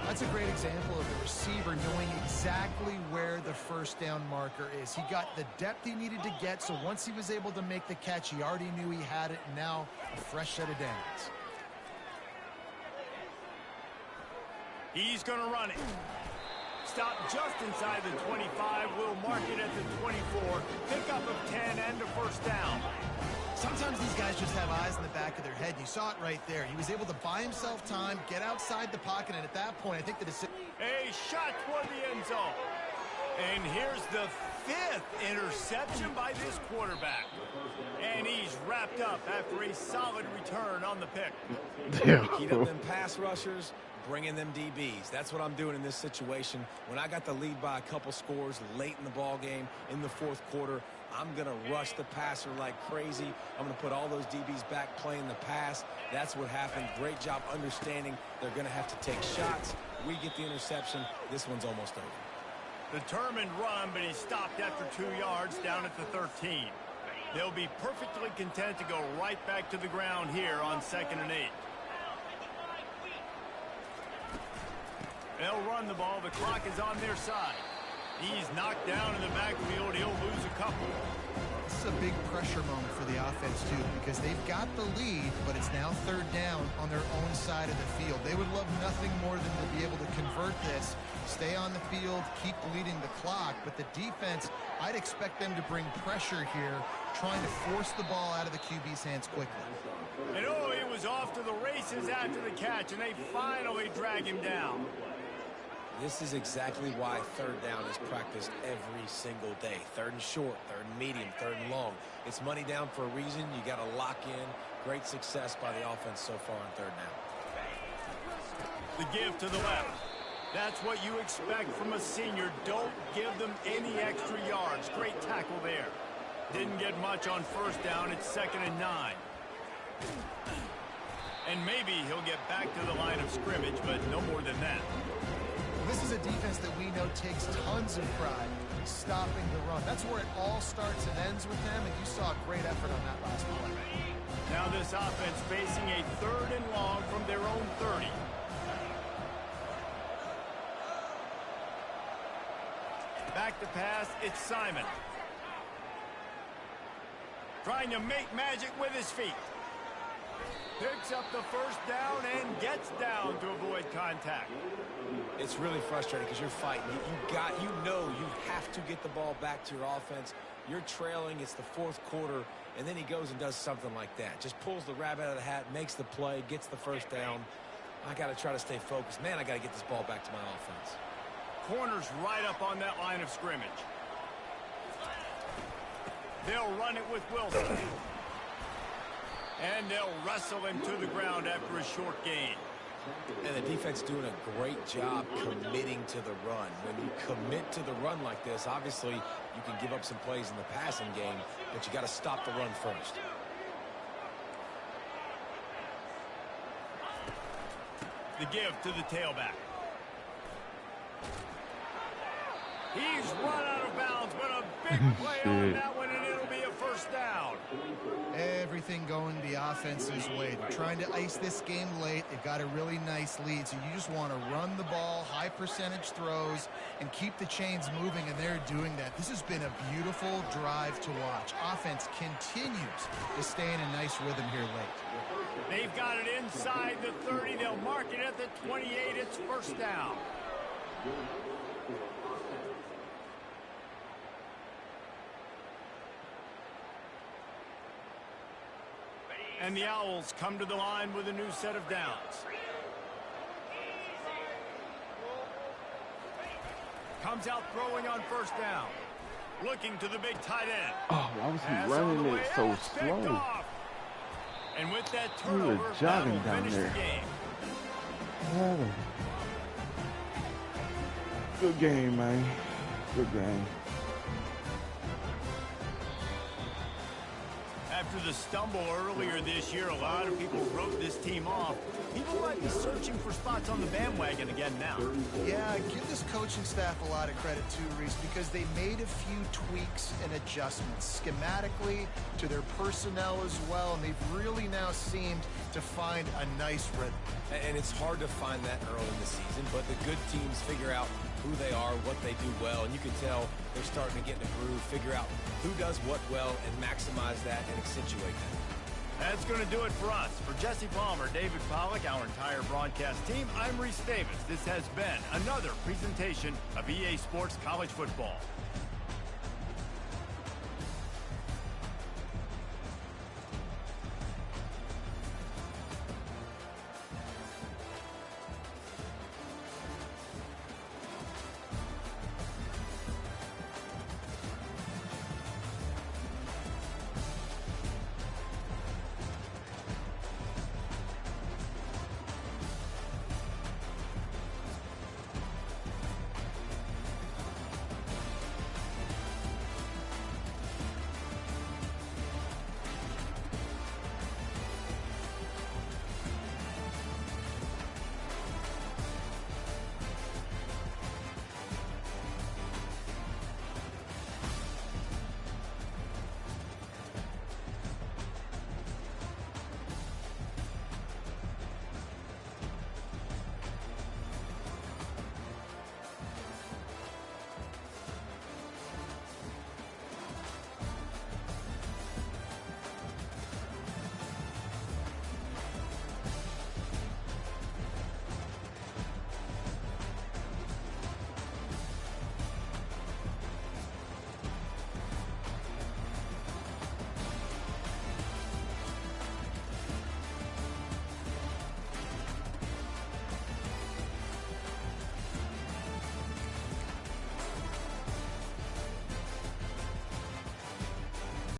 Speaker 2: That's a great example of the receiver knowing exactly where the first down marker is. He got the depth he needed to get, so once he was able to make the catch, he already knew he had it, and now a fresh set of downs.
Speaker 1: He's going to run it. Stop just inside the 25. We'll mark it at the 24. Pickup of 10 and a first down.
Speaker 2: Sometimes these guys just have eyes in the back of their head. You saw it right there. He was able to buy himself time, get outside the pocket, and at that point, I think the decision...
Speaker 1: A shot toward the end zone. And here's the 5th interception by this quarterback. And he's wrapped up after a solid return on the pick.
Speaker 3: Heat up them pass rushers, bringing them DBs. That's what I'm doing in this situation. When I got the lead by a couple scores late in the ball game in the fourth quarter, I'm going to rush the passer like crazy. I'm going to put all those DBs back playing the pass. That's what happened. Great job understanding they're going to have to take shots. We get the interception. This one's almost over.
Speaker 1: Determined run, but he stopped after 2 yards down at the 13. They'll be perfectly content to go right back to the ground here on 2nd and 8. They'll run the ball. The clock is on their side. He's knocked down in the backfield. He'll lose a couple.
Speaker 2: This is a big pressure moment for the offense, too, because they've got the lead, but it's now 3rd down on their own side of the field. They would love nothing more than to be able to convert this, stay on the field, keep bleeding the clock. But the defense, I'd expect them to bring pressure here, trying to force the ball out of the QB's hands quickly.
Speaker 1: And oh, he was off to the races after the catch, and they finally drag him down.
Speaker 3: This is exactly why 3rd down is practiced every single day. 3rd and short, 3rd and medium, 3rd and long. It's money down for a reason. You got to lock in. Great success by the offense so far on 3rd down.
Speaker 1: The give to the left. That's what you expect from a senior. Don't give them any extra yards. Great tackle there. Didn't get much on first down. It's 2nd and 9. And maybe he'll get back to the line of scrimmage, but no more than that.
Speaker 2: This is a defense that we know takes tons of pride stopping the run. That's where it all starts and ends with them, and you saw a great effort on that last play.
Speaker 1: Now this offense facing a 3rd and long from their own 30. Back to pass, it's Simon. Trying to make magic with his feet. Picks up the first down and gets down to avoid contact.
Speaker 3: It's really frustrating because you're fighting. You know you have to get the ball back to your offense. You're trailing. It's the 4th quarter, and then he goes and does something like that. Just pulls the rabbit out of the hat, makes the play, gets the first down. I got to try to stay focused. Man, I got to get this ball back to my offense.
Speaker 1: Corner's right up on that line of scrimmage. They'll run it with Wilson. And they'll wrestle him to the ground after a short gain.
Speaker 3: And the defense doing a great job committing to the run. When you commit to the run like this, obviously you can give up some plays in the passing game, but you got to stop the run first.
Speaker 1: The give to the tailback. He's run out of bounds, but a big play on that one, and it'll be a first down.
Speaker 2: Everything going the offense's way. They're trying to ice this game late. They've got a really nice lead, so you just want to run the ball, high percentage throws, and keep the chains moving, and they're doing that. This has been a beautiful drive to watch. Offense continues to stay in a nice rhythm here late.
Speaker 1: They've got it inside the 30. They'll mark it at the 28. It's first down. And the Owls come to the line with a new set of downs. Comes out throwing on first down. Looking to the big tight end.
Speaker 5: Oh, why was
Speaker 1: Pass
Speaker 5: he
Speaker 1: on
Speaker 5: running
Speaker 1: the
Speaker 5: it
Speaker 1: way
Speaker 5: so
Speaker 1: out, it's picked
Speaker 5: slow?
Speaker 1: off. And with that
Speaker 5: We were
Speaker 1: turnover,
Speaker 5: jogging
Speaker 1: that'll
Speaker 5: down
Speaker 1: finish
Speaker 5: there.
Speaker 1: the game.
Speaker 5: Oh. Good game, man. Good game.
Speaker 1: After the stumble earlier this year, a lot of people wrote this team off. People might be searching for spots on the bandwagon again now.
Speaker 2: Yeah, give this coaching staff a lot of credit too, Reese, because they made a few tweaks and adjustments schematically to their personnel as well, and they've really now seemed to find a nice rhythm.
Speaker 3: And it's hard to find that early in the season, but the good teams figure out who they are, what they do well, and you can tell they're starting to get in a groove, figure out who does what well, and maximize that and accentuate that.
Speaker 1: That's going to do it for us. For Jesse Palmer, David Pollack, our entire broadcast team, I'm Reese Davis. This has been another presentation of EA Sports College Football.